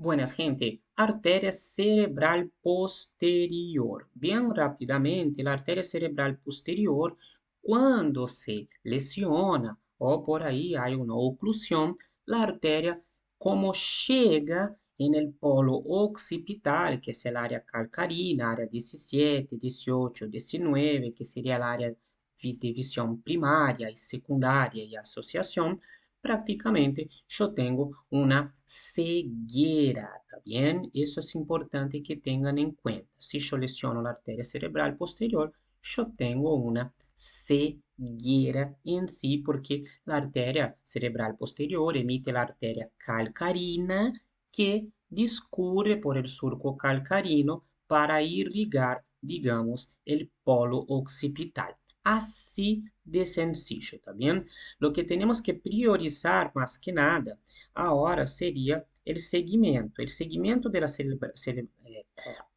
Buenas, gente. Arteria cerebral posterior. Bien rápidamente, la arteria cerebral posterior, cuando se lesiona o por ahí hay una oclusión, la arteria, como llega en el polo occipital, que es el área calcarina, área 17, 18, 19, que sería el área de visión primaria y secundaria y asociación, prácticamente yo tengo una ceguera, ¿está bien? Eso es importante que tengan en cuenta. Si yo lesiono la arteria cerebral posterior, yo tengo una ceguera en sí, porque la arteria cerebral posterior emite la arteria calcarina que discurre por el surco calcarino para irrigar, digamos, el polo occipital. Así de sencillo, ¿está bien? Lo que tenemos que priorizar más que nada ahora sería el seguimiento. El seguimiento de la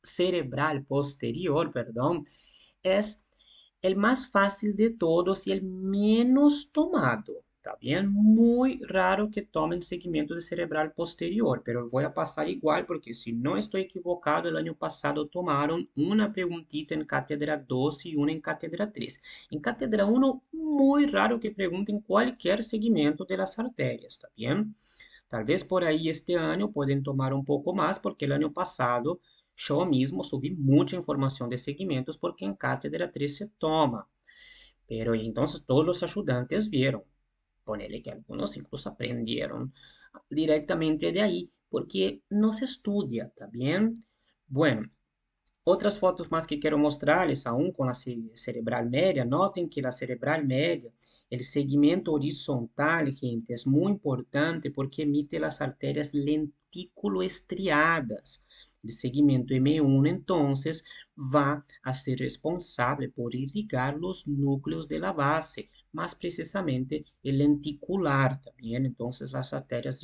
cerebral posterior, perdón, es el más fácil de todos y el menos tomado. Está bien, muy raro que tomen seguimiento de cerebral posterior, pero voy a pasar igual porque si no estoy equivocado, el año pasado tomaron una preguntita en cátedra 2 y una en cátedra 3. En cátedra 1, muy raro que pregunten cualquier seguimiento de las arterias, ¿está bien? Tal vez por ahí este año pueden tomar un poco más porque el año pasado yo mismo subí mucha información de seguimientos porque en cátedra 3 se toma. Pero y entonces todos los ayudantes vieron. Ponele que algunos incluso aprendieron directamente de ahí porque no se estudia, ¿está bien? Bueno, otras fotos más que quiero mostrarles, aún con la cerebral media, noten que la cerebral media, el segmento horizontal, gente, es muy importante porque emite las arterias lenticuloestriadas. El segmento M1 entonces va a ser responsable por irrigar los núcleos de la base, más precisamente el lenticular también. Entonces las arterias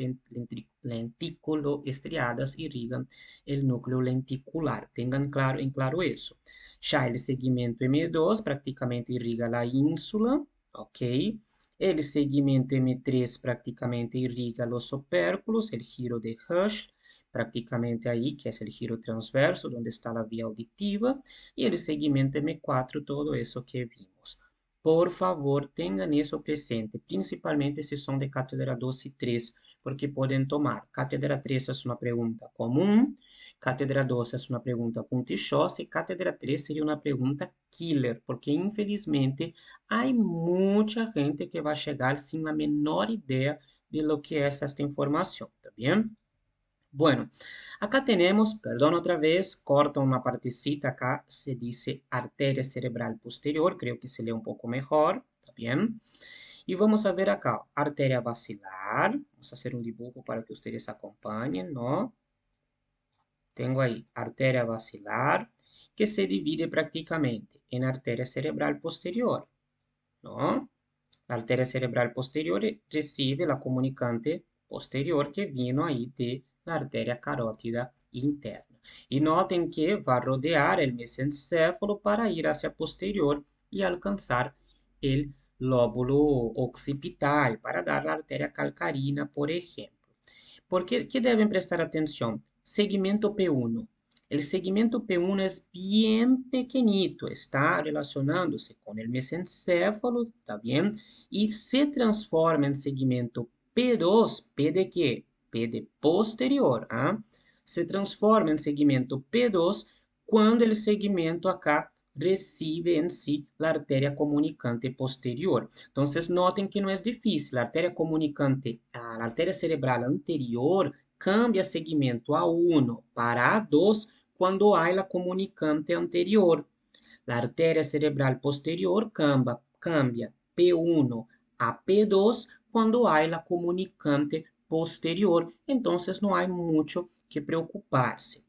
lenticuloestriadas irrigan el núcleo lenticular. Tengan claro, en claro eso. Ya el segmento M2 prácticamente irriga la ínsula, ¿ok? El segmento M3 prácticamente irriga los opérculos, el giro de Herschel, prácticamente ahí, que es el giro transverso, donde está la vía auditiva, y el segmento M4, todo eso que vimos. Por favor, tengan eso presente, principalmente si son de cátedra 2 y 3, porque pueden tomar. Cátedra 3 es una pregunta común, cátedra 2 es una pregunta puntichosa y cátedra 3 sería una pregunta killer, porque infelizmente hay mucha gente que va a llegar sin la menor idea de lo que es esta información, ¿está bien? Bueno, acá tenemos, perdón otra vez, corta una partecita acá, se dice arteria cerebral posterior, creo que se lee un poco mejor, ¿está bien? Y vamos a ver acá, arteria basilar, vamos a hacer un dibujo para que ustedes acompañen, ¿no? Tengo ahí arteria basilar, que se divide prácticamente en arteria cerebral posterior, ¿no? La arteria cerebral posterior recibe la comunicante posterior que vino ahí de la arteria carótida interna. Y noten que va a rodear el mesencéfalo para ir hacia posterior y alcanzar el lóbulo occipital para dar la arteria calcarina, por ejemplo. ¿Por qué, qué deben prestar atención? Segmento P1. El segmento P1 es bien pequeñito, está relacionándose con el mesencéfalo, ¿está bien? Y se transforma en segmento P2, ¿P de qué? P de posterior, ¿ah? Se transforma en segmento P2 cuando el segmento acá recibe en sí la arteria comunicante posterior. Entonces, noten que no es difícil. La arteria comunicante, la arteria cerebral anterior cambia segmento A1 para A2 cuando hay la comunicante anterior. La arteria cerebral posterior cambia P1 a P2 cuando hay la comunicante posterior. Entonces, no hay mucho que preocuparse.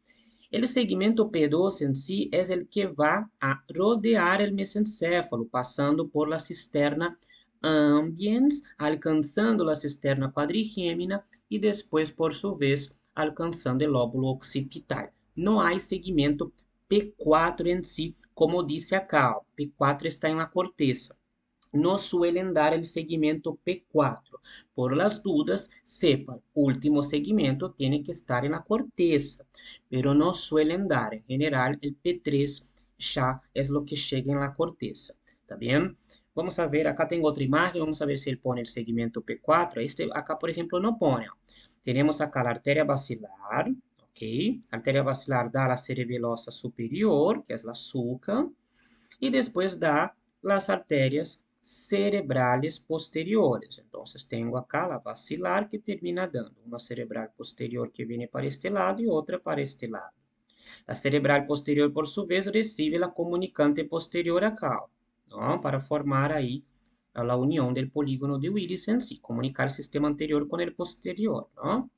El segmento P2 en sí es el que va a rodear el mesencéfalo, pasando por la cisterna ambiens, alcanzando la cisterna quadrigémina y después, por su vez, alcanzando el lóbulo occipital. No hay segmento P4 en sí, como dice acá. P4 está en la corteza. no suelen dar el segmento P4. Por las dudas, sepan, último segmento tiene que estar en la corteza, pero no suelen dar. En general, el P3 ya es lo que llega en la corteza. ¿Está bien? Vamos a ver, acá tengo otra imagen, vamos a ver si él pone el segmento P4. Este acá, por ejemplo, no pone. Tenemos acá la arteria basilar, ¿ok? La arteria basilar da la cerebelosa superior, que es la sulca, y después da las arterias cerebrales posteriores. Entonces tengo acá la basilar que termina dando una cerebral posterior que viene para este lado y otra para este lado. La cerebral posterior, por su vez, recibe la comunicante posterior acá, ¿no? Para formar ahí la unión del polígono de Willis en sí, comunicar el sistema anterior con el posterior, ¿no?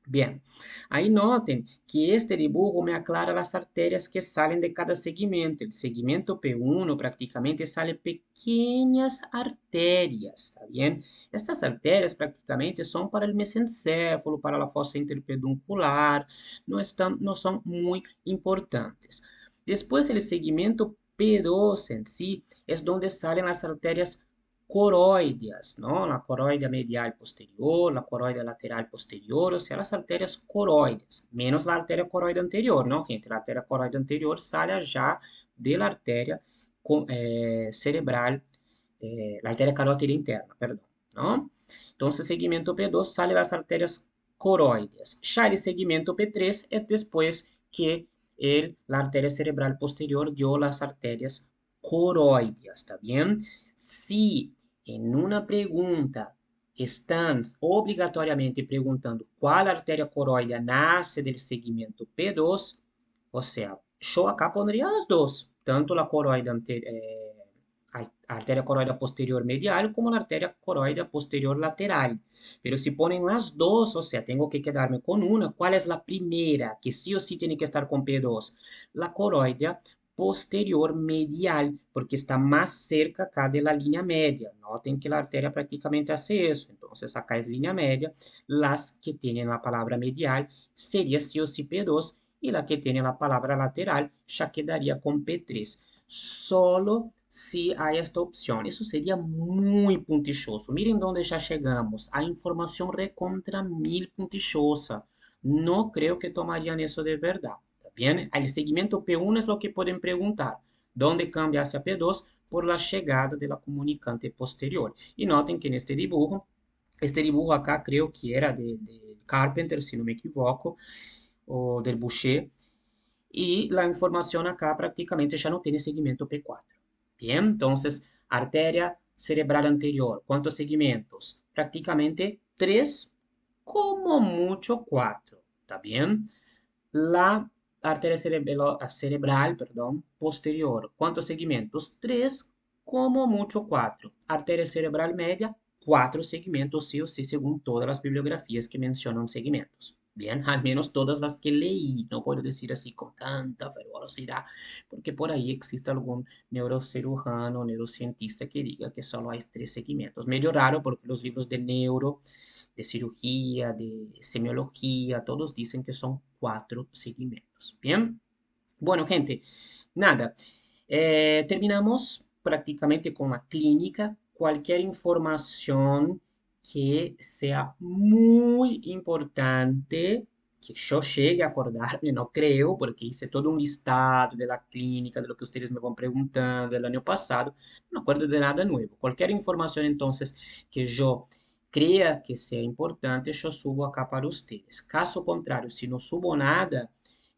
Bien, ahí noten que este dibujo me aclara las arterias que salen de cada segmento. El segmento P1 prácticamente sale pequeñas arterias, ¿está bien? Estas arterias prácticamente son para el mesencéfalo, para la fosa interpeduncular, no son muy importantes. Después el segmento P2 en sí es donde salen las arterias coroideas, ¿no? La coroidea medial posterior, la coroidea lateral posterior, o sea, las arterias coroides, menos la arteria coroide anterior, ¿no, gente? La arteria coroide anterior sale ya de la arteria cerebral, la arteria carótida interna, perdón, ¿no? Entonces, segmento P2 sale las arterias coroides. Ya el segmento P3 es después que la arteria cerebral posterior dio las arterias coroideas, ¿está bien? Si en una pregunta están obrigatoriamente preguntando cuál arteria coroidea nace del segmento P2, o sea, yo acá pondría las dos, tanto la coroidea arteria coroidea posterior medial como la arteria coroidea posterior lateral. Pero si ponen las dos, o sea, tengo que quedarme con una, ¿cuál es la primera que sí o sí tiene que estar con P2? La coroidea posterior medial, porque está más cerca acá de la línea media. Noten que la arteria prácticamente hace eso. Entonces, acá es línea media. Las que tienen la palabra medial sería sí o sí P2 y la que tiene la palabra lateral ya quedaría con P3. Solo si hay esta opción. Eso sería muy puntilloso. Miren dónde ya llegamos. A información recontra mil puntillosa. No creo que tomarían eso de verdad. Bien, el segmento P1 es lo que pueden preguntar, ¿dónde cambia hacia P2? Por la llegada de la comunicante posterior. Y noten que en este dibujo acá creo que era de Carpenter, si no me equivoco, o del Boucher, y la información acá prácticamente ya no tiene segmento P4. Bien, entonces, arteria cerebral anterior, ¿cuántos segmentos? Prácticamente 3, como mucho 4, ¿está bien? La arteria cerebral, perdón, posterior. ¿Cuántos segmentos? 3, como mucho 4. Arteria cerebral media, 4 segmentos, sí o sí, según todas las bibliografías que mencionan segmentos. Bien, al menos todas las que leí, no puedo decir así con tanta fervorosidad, porque por ahí existe algún neurocirujano, neurocientista que diga que solo hay 3 segmentos. Medio raro porque los libros de neuro de cirugía, de semiología, todos dicen que son 4 segmentos. Bien, bueno, gente, nada, terminamos prácticamente con la clínica. Cualquier información que sea muy importante, que yo llegue a acordarme, no creo, porque hice todo un listado de la clínica, de lo que ustedes me van preguntando del año pasado, no acuerdo de nada nuevo. Cualquier información entonces que yo crea que sea importante, yo subo acá para ustedes. Caso contrario, si no subo nada,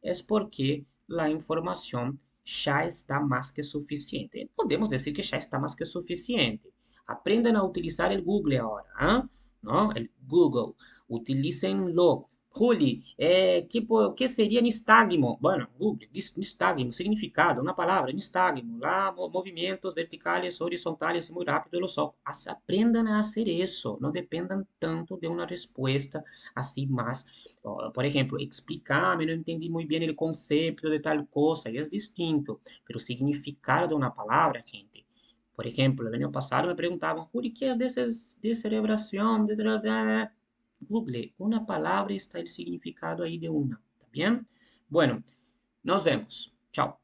es porque la información ya está más que suficiente. Podemos decir que ya está más que suficiente. Aprendan a utilizar el Google ahora, ¿ah? ¿No? El Google. Utilícenlo. Juli, ¿qué sería nistagmo? Bueno, Google, nistagmo, significado, una palabra, nistagmo, lá, movimentos verticales, horizontales y muy rápido de los ojos. Aprendan a hacer eso, no dependan tanto de una respuesta así más. Por ejemplo, explicarme, no entendí muy bien el concepto de tal cosa, y es distinto, pero significado de una palabra, gente. Por ejemplo, el año pasado me preguntaban, Juli, ¿qué es descerebración? Google, una palabra está el significado ahí de una, ¿está bien? Bueno, nos vemos. Chao.